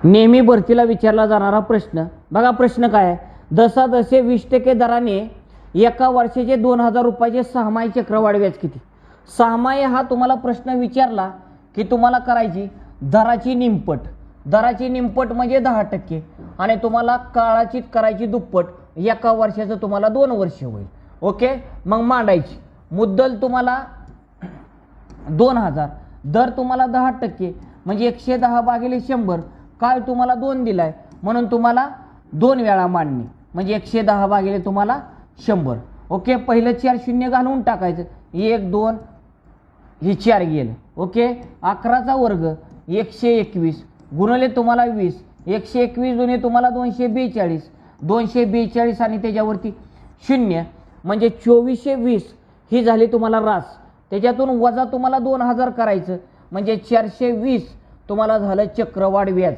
नेहमी भरतीला विचारला जाणारा प्रश्न बघा. प्रश्न काय आहे? जसे 20% दराने एका वर्षाचे 2000 रुपयाचे सहामाही चक्रवाढ व्याज किती? सहामाही हा तुम्हाला प्रश्न विचारला की तुम्हाला करायची दराची निमपट. दराची निमपट म्हणजे 10% आणि तुम्हाला काळाची करायची दुप्पट. एका वर्षाचं तुम्हाला 2 वर्ष होईल. ओके, मग मांडायची मुद्दल तुम्हाला 2000, दर तुम्हाला 10% म्हणजे 110 भागिले 100. काय तुम्हाला 2 दिलाय म्हणून तुम्हाला 2 वेळा मांडणी म्हणजे 110 भागिले तुम्हाला 100. ओके, पहिलं 4 शून्य घालून टाकायचं. 1 2 ही 4 गेलं. ओके, 11चा वर्ग 121 गुणले तुम्हाला 20. 121 गुणे तुम्हाला 242. 242 आणि त्याच्यावरती 0 म्हणजे 2420 ही झाली तुम्हाला रास. त्याच्यातून वजा तुम्हाला 2000 करायचं म्हणजे 420 तुम्हाला झालं चक्रवाढ व्याज.